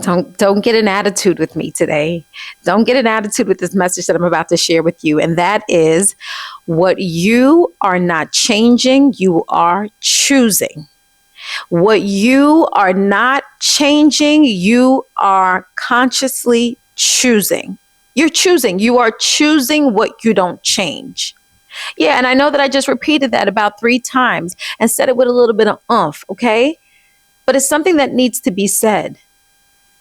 Don't get an attitude with me today. Don't get an attitude with this message that I'm about to share with you. And that is, what you are not changing, you are choosing. What you are not changing, you are consciously choosing. You're choosing. You are choosing what you don't change. Yeah, and I know that I just repeated that about 3 times and said it with a little bit of oomph, okay? But it's something that needs to be said,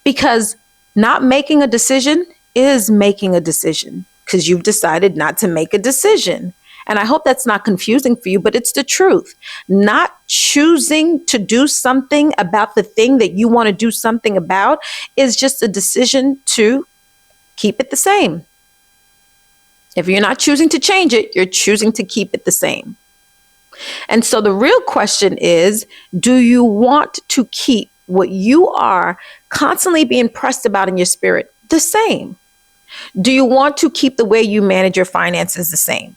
because not making a decision is making a decision, because you've decided not to make a decision. And I hope that's not confusing for you, but it's the truth. Not choosing to do something about the thing that you want to do something about is just a decision to keep it the same. If you're not choosing to change it, you're choosing to keep it the same. And so the real question is, do you want to keep what you are constantly being pressed about in your spirit the same? Do you want to keep the way you manage your finances the same?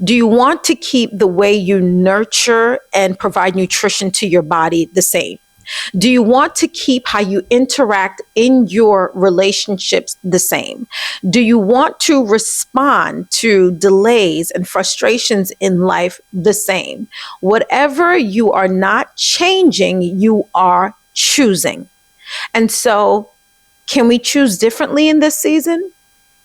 Do you want to keep the way you nurture and provide nutrition to your body the same? Do you want to keep how you interact in your relationships the same? Do you want to respond to delays and frustrations in life the same? Whatever you are not changing, you are choosing. And so, can we choose differently in this season?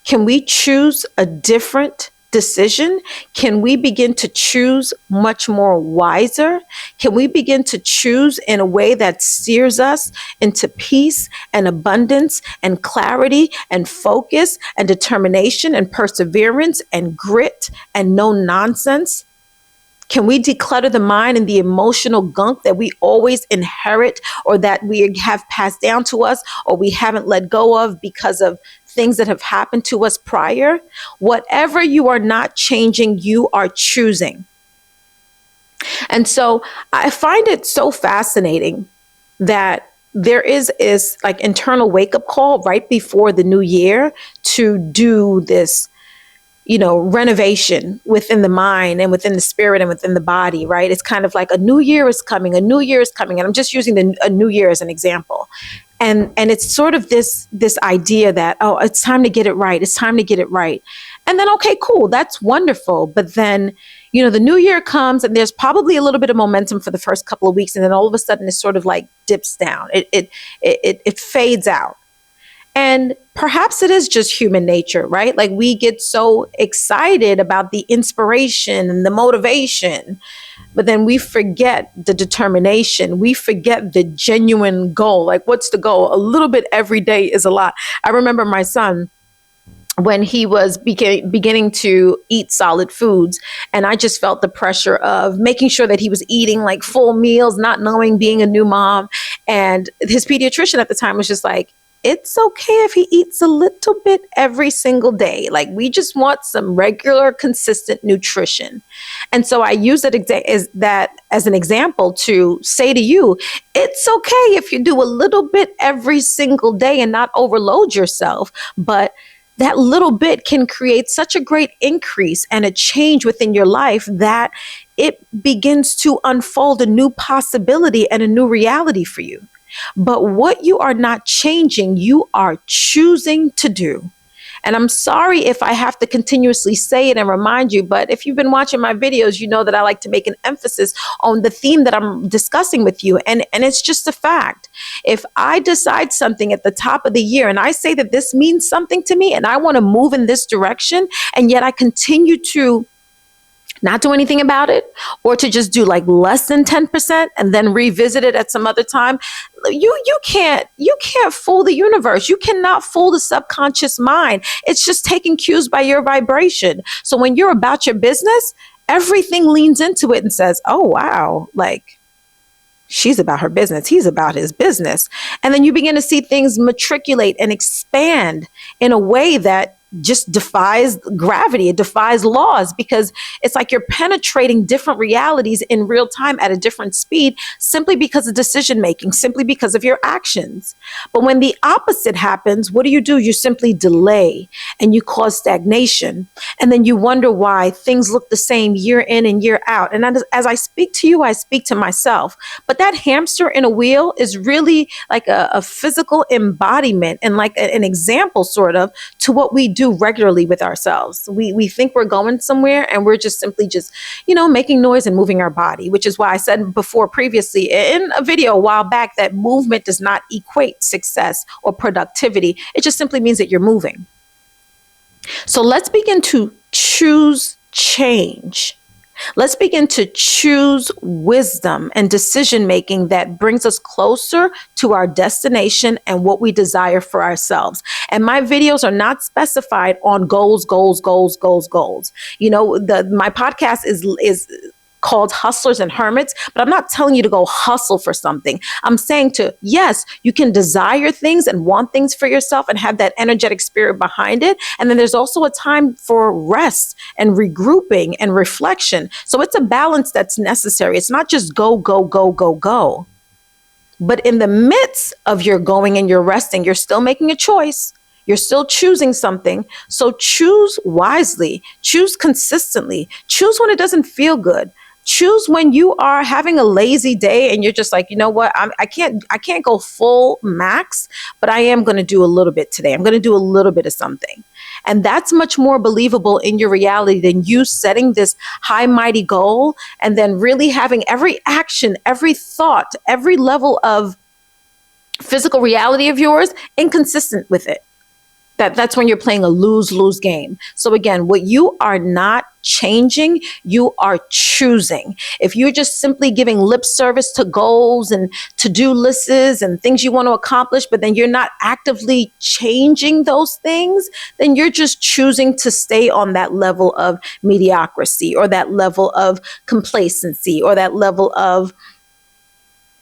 Can we choose a different decision? Can we begin to choose much more wiser? Can we begin to choose in a way that steers us into peace and abundance and clarity and focus and determination and perseverance and grit and no nonsense? Can we declutter the mind and the emotional gunk that we always inherit, or that we have passed down to us, or we haven't let go of because of things that have happened to us prior? Whatever you are not changing, you are choosing. And so I find it so fascinating that there is like internal wake-up call right before the new year to do this, renovation within the mind and within the spirit and within the body, right? It's kind of like a new year is coming, a new year is coming. And I'm just using a new year as an example. And it's sort of this idea that, oh, it's time to get it right. It's time to get it right. And then, okay, cool. That's wonderful. But then, the new year comes and there's probably a little bit of momentum for the first couple of weeks. And then all of a sudden it sort of like dips down. It fades out. And perhaps it is just human nature, right? Like we get so excited about the inspiration and the motivation, but then we forget the determination. We forget the genuine goal. Like, what's the goal? A little bit every day is a lot. I remember my son, when he was beginning to eat solid foods, and I just felt the pressure of making sure that he was eating like full meals, not knowing, being a new mom. And his pediatrician at the time was just like, it's okay if he eats a little bit every single day. Like, we just want some regular, consistent nutrition. And so I use that as an example to say to you, it's okay if you do a little bit every single day and not overload yourself. But that little bit can create such a great increase and a change within your life that it begins to unfold a new possibility and a new reality for you. But what you are not changing, you are choosing to do. And I'm sorry if I have to continuously say it and remind you, but if you've been watching my videos, you know that I like to make an emphasis on the theme that I'm discussing with you. And it's just a fact. If I decide something at the top of the year and I say that this means something to me and I want to move in this direction, and yet I continue to not do anything about it, or to just do like less than 10% and then revisit it at some other time, you can't fool the universe. You cannot fool the subconscious mind. It's just taking cues by your vibration. So when you're about your business, everything leans into it and says, oh, wow, like, she's about her business. He's about his business. And then you begin to see things matriculate and expand in a way that just defies gravity. It defies laws because it's like you're penetrating different realities in real time at a different speed simply because of decision making, simply because of your actions. But when the opposite happens, what do? You simply delay and you cause stagnation. And then you wonder why things look the same year in and year out. And as I speak to you, I speak to myself. But that hamster in a wheel is really like a physical embodiment and like an example, sort of, to what we do regularly with ourselves. We think we're going somewhere and we're just simply just, making noise and moving our body, which is why I said before previously in a video a while back that movement does not equate success or productivity. It just simply means that you're moving. So let's begin to choose change. Let's begin to choose wisdom and decision making that brings us closer to our destination and what we desire for ourselves. And my videos are not specified on goals, goals, goals, goals, goals. My podcast is called Hustlers and Hermits, but I'm not telling you to go hustle for something. I'm saying yes, you can desire things and want things for yourself and have that energetic spirit behind it. And then there's also a time for rest and regrouping and reflection. So it's a balance that's necessary. It's not just go, go, go, go, go. But in the midst of your going and your resting, you're still making a choice. You're still choosing something. So choose wisely, choose consistently, choose when it doesn't feel good. Choose when you are having a lazy day and you're just like, you know what, I can't go full max, but I am going to do a little bit today. I'm going to do a little bit of something. And that's much more believable in your reality than you setting this high, mighty goal and then really having every action, every thought, every level of physical reality of yours inconsistent with it. That's when you're playing a lose-lose game. So again, what you are not changing, you are choosing. If you're just simply giving lip service to goals and to-do lists and things you want to accomplish, but then you're not actively changing those things, then you're just choosing to stay on that level of mediocrity or that level of complacency or that level of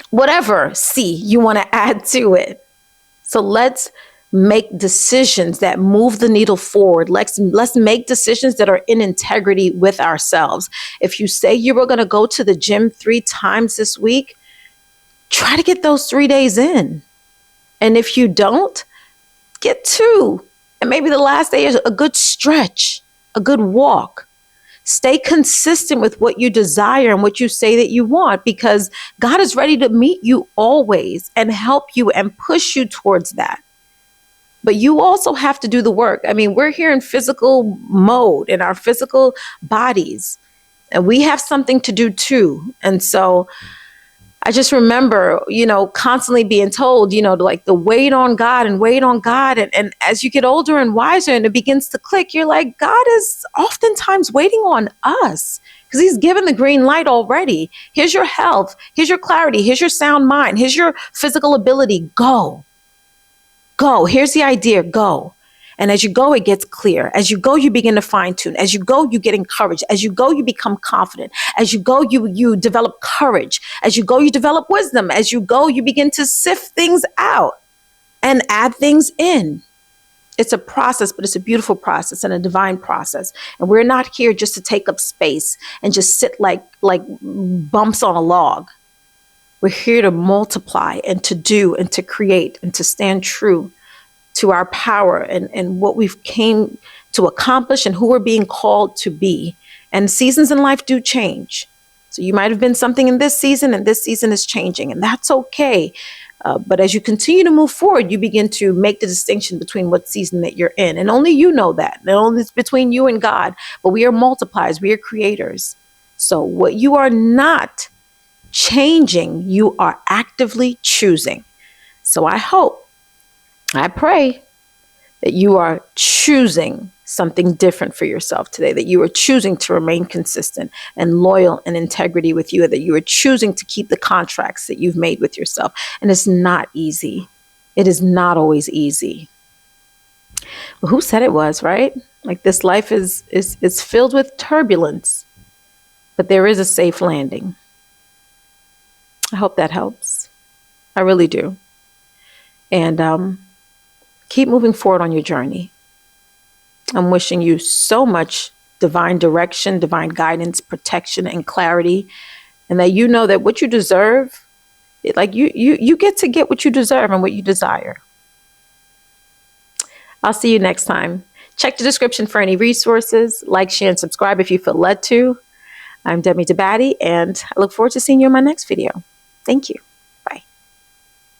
whatever you want to add to it. So let's make decisions that move the needle forward. Let's make decisions that are in integrity with ourselves. If you say you were going to go to the gym 3 times this week, try to get those 3 days in. And if you don't, get 2. And maybe the last day is a good stretch, a good walk. Stay consistent with what you desire and what you say that you want, because God is ready to meet you always and help you and push you towards that. But you also have to do the work. I mean, we're here in physical mode in our physical bodies, and we have something to do too. And so I just remember, constantly being told, like the wait on God and wait on God. And as you get older and wiser and it begins to click, you're like, God is oftentimes waiting on us because he's given the green light already. Here's your health. Here's your clarity. Here's your sound mind. Here's your physical ability. Go. Here's the idea. Go. And as you go, it gets clear. As you go, you begin to fine tune. As you go, you get encouraged. As you go, you become confident. As you go, you develop courage. As you go, you develop wisdom. As you go, you begin to sift things out and add things in. It's a process, but it's a beautiful process and a divine process. And we're not here just to take up space and just sit like bumps on a log. We're here to multiply and to do and to create and to stand true to our power and what we've came to accomplish and who we're being called to be. And seasons in life do change. So you might have been something in this season and this season is changing, and that's okay. But as you continue to move forward, you begin to make the distinction between what season that you're in. And only you know that. And only it's between you and God. But we are multipliers. We are creators. So what you are not changing, you are actively choosing. So I pray that you are choosing something different for yourself today, that you are choosing to remain consistent and loyal and integrity with you, that you are choosing to keep the contracts that you've made with yourself. And it's not easy. It is not always easy. Well, who said it was, right? Like this life is filled with turbulence, but there is a safe landing. I hope that helps. I really do. And keep moving forward on your journey. I'm wishing you so much divine direction, divine guidance, protection, and clarity, and that you know that what you deserve, like you get to get what you deserve and what you desire. I'll see you next time. Check the description for any resources. Like, share, and subscribe if you feel led to. I'm Demi DeBatty, and I look forward to seeing you in my next video. Thank you.